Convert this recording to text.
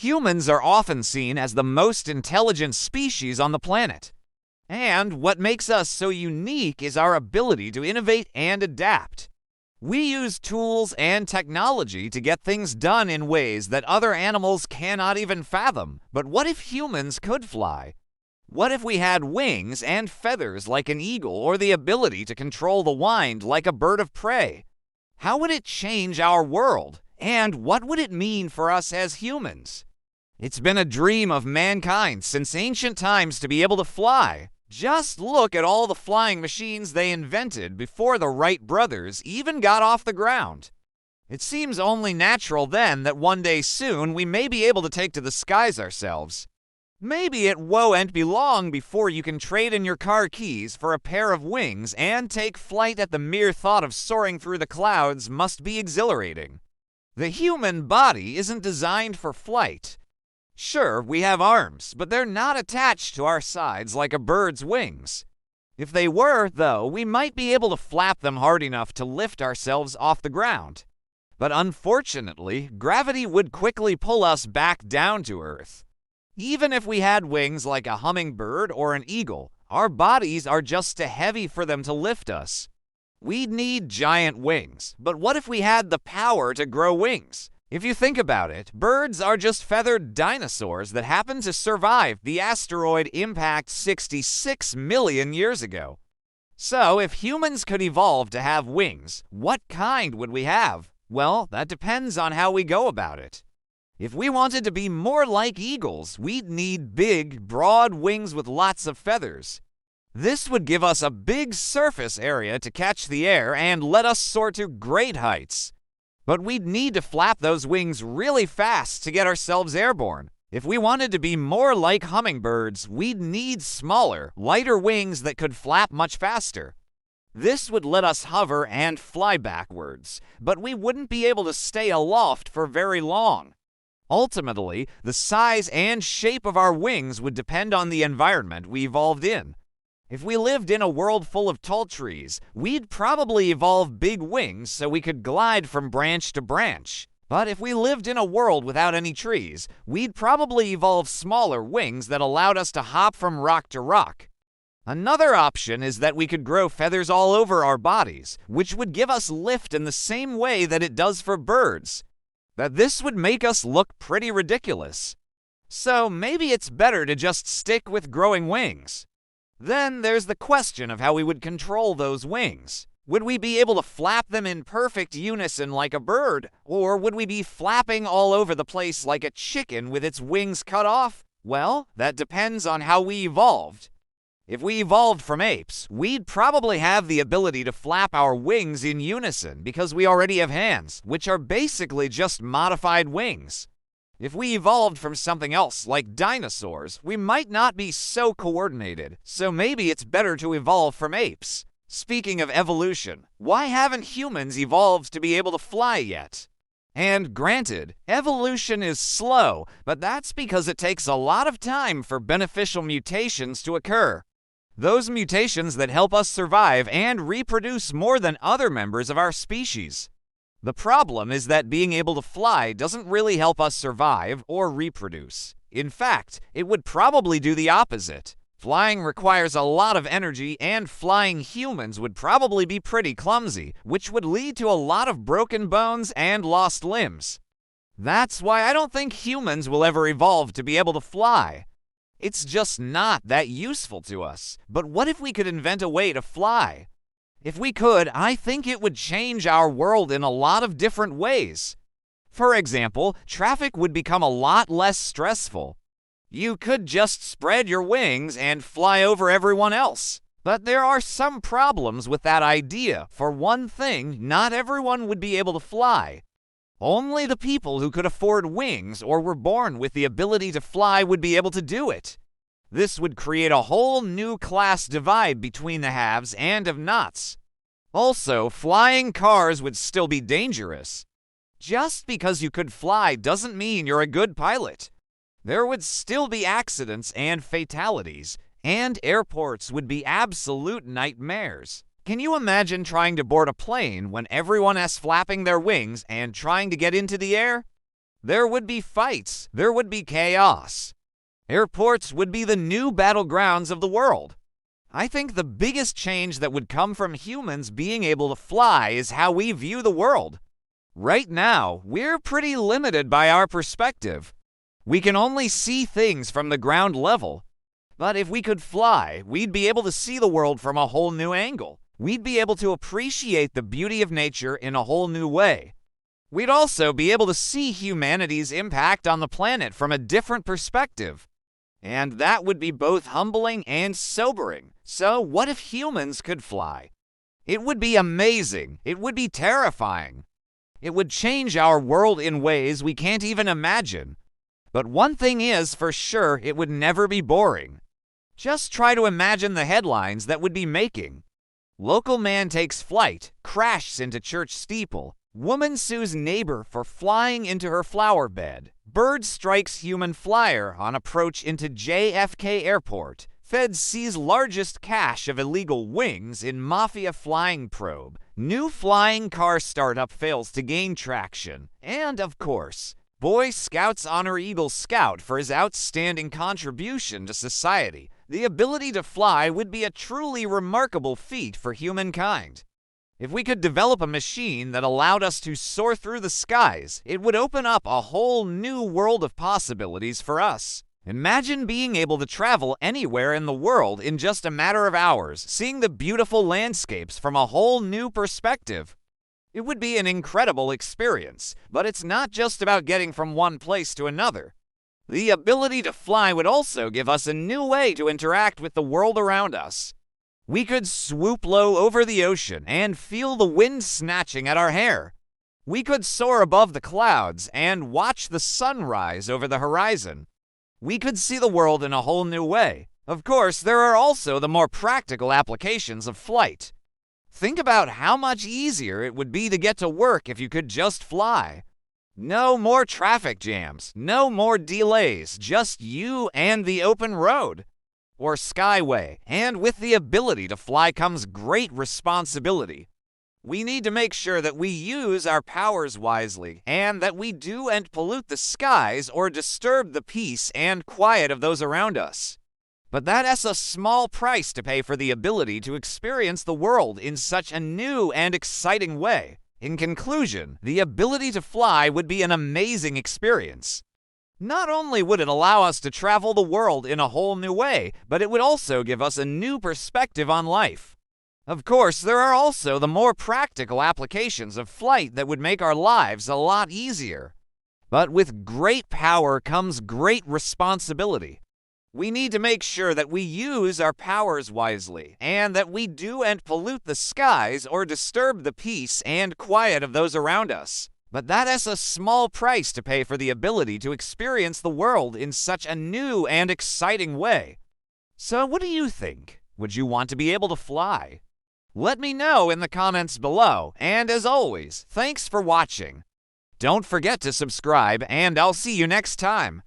Humans are often seen as the most intelligent species on the planet. And what makes us so unique is our ability to innovate and adapt. We use tools and technology to get things done in ways that other animals cannot even fathom. But what if humans could fly? What if we had wings and feathers like an eagle, or the ability to control the wind like a bird of prey? How would it change our world? And what would it mean for us as humans? It's been a dream of mankind since ancient times to be able to fly. Just look at all the flying machines they invented before the Wright brothers even got off the ground. It seems only natural then that one day soon we may be able to take to the skies ourselves. Maybe it won't be long before you can trade in your car keys for a pair of wings and take flight. At the mere thought of soaring through the clouds must be exhilarating. The human body isn't designed for flight. Sure, we have arms, but they're not attached to our sides like a bird's wings. If they were, though, we might be able to flap them hard enough to lift ourselves off the ground. But unfortunately, gravity would quickly pull us back down to Earth. Even if we had wings like a hummingbird or an eagle, our bodies are just too heavy for them to lift us. We'd need giant wings, but what if we had the power to grow wings? If you think about it, birds are just feathered dinosaurs that happened to survive the asteroid impact 66 million years ago. So, if humans could evolve to have wings, what kind would we have? Well, that depends on how we go about it. If we wanted to be more like eagles, we'd need big, broad wings with lots of feathers. This would give us a big surface area to catch the air and let us soar to great heights. But we'd need to flap those wings really fast to get ourselves airborne. If we wanted to be more like hummingbirds, we'd need smaller, lighter wings that could flap much faster. This would let us hover and fly backwards, but we wouldn't be able to stay aloft for very long. Ultimately, the size and shape of our wings would depend on the environment we evolved in. If we lived in a world full of tall trees, we'd probably evolve big wings so we could glide from branch to branch. But if we lived in a world without any trees, we'd probably evolve smaller wings that allowed us to hop from rock to rock. Another option is that we could grow feathers all over our bodies, which would give us lift in the same way that it does for birds. But this would make us look pretty ridiculous. So maybe it's better to just stick with growing wings. Then there's the question of how we would control those wings. Would we be able to flap them in perfect unison like a bird, or would we be flapping all over the place like a chicken with its wings cut off? Well, that depends on how we evolved. If we evolved from apes, we'd probably have the ability to flap our wings in unison because we already have hands, which are basically just modified wings. If we evolved from something else, like dinosaurs, we might not be so coordinated, so maybe it's better to evolve from apes. Speaking of evolution, why haven't humans evolved to be able to fly yet? And granted, evolution is slow, but that's because it takes a lot of time for beneficial mutations to occur. Those mutations that help us survive and reproduce more than other members of our species. The problem is that being able to fly doesn't really help us survive or reproduce. In fact, it would probably do the opposite. Flying requires a lot of energy, and flying humans would probably be pretty clumsy, which would lead to a lot of broken bones and lost limbs. That's why I don't think humans will ever evolve to be able to fly. It's just not that useful to us. But what if we could invent a way to fly? If we could, I think it would change our world in a lot of different ways. For example, traffic would become a lot less stressful. You could just spread your wings and fly over everyone else. But there are some problems with that idea. For one thing, not everyone would be able to fly. Only the people who could afford wings or were born with the ability to fly would be able to do it. This would create a whole new class divide between the haves and have-nots. Also, flying cars would still be dangerous. Just because you could fly doesn't mean you're a good pilot. There would still be accidents and fatalities, and airports would be absolute nightmares. Can you imagine trying to board a plane when everyone is flapping their wings and trying to get into the air? There would be fights. There would be chaos. Airports would be the new battlegrounds of the world. I think the biggest change that would come from humans being able to fly is how we view the world. Right now, we're pretty limited by our perspective. We can only see things from the ground level. But if we could fly, we'd be able to see the world from a whole new angle. We'd be able to appreciate the beauty of nature in a whole new way. We'd also be able to see humanity's impact on the planet from a different perspective. And that would be both humbling and sobering. So what if humans could fly? It would be amazing. It would be terrifying. It would change our world in ways we can't even imagine. But one thing is for sure, it would never be boring. Just try to imagine the headlines that would be making. Local man takes flight, crashes into church steeple. Woman sues neighbor for flying into her flower bed. Bird strikes human flyer on approach into JFK Airport. Feds seize largest cache of illegal wings in mafia flying probe. New flying car startup fails to gain traction. And, of course, Boy Scouts honor Eagle Scout for his outstanding contribution to society. The ability to fly would be a truly remarkable feat for humankind. If we could develop a machine that allowed us to soar through the skies, it would open up a whole new world of possibilities for us. Imagine being able to travel anywhere in the world in just a matter of hours, seeing the beautiful landscapes from a whole new perspective. It would be an incredible experience, but it's not just about getting from one place to another. The ability to fly would also give us a new way to interact with the world around us. We could swoop low over the ocean and feel the wind snatching at our hair. We could soar above the clouds and watch the sunrise over the horizon. We could see the world in a whole new way. Of course, there are also the more practical applications of flight. Think about how much easier it would be to get to work if you could just fly. No more traffic jams, no more delays, just you and the open road. Or Skyway, and with the ability to fly comes great responsibility. We need to make sure that we use our powers wisely, and that we do and pollute the skies or disturb the peace and quiet of those around us. But that is a small price to pay for the ability to experience the world in such a new and exciting way. In conclusion, the ability to fly would be an amazing experience. Not only would it allow us to travel the world in a whole new way, but it would also give us a new perspective on life. Of course, there are also the more practical applications of flight that would make our lives a lot easier. But with great power comes great responsibility. We need to make sure that we use our powers wisely, and that we do and pollute the skies or disturb the peace and quiet of those around us. But that is a small price to pay for the ability to experience the world in such a new and exciting way. So what do you think? Would you want to be able to fly? Let me know in the comments below, and as always, thanks for watching. Don't forget to subscribe, and I'll see you next time.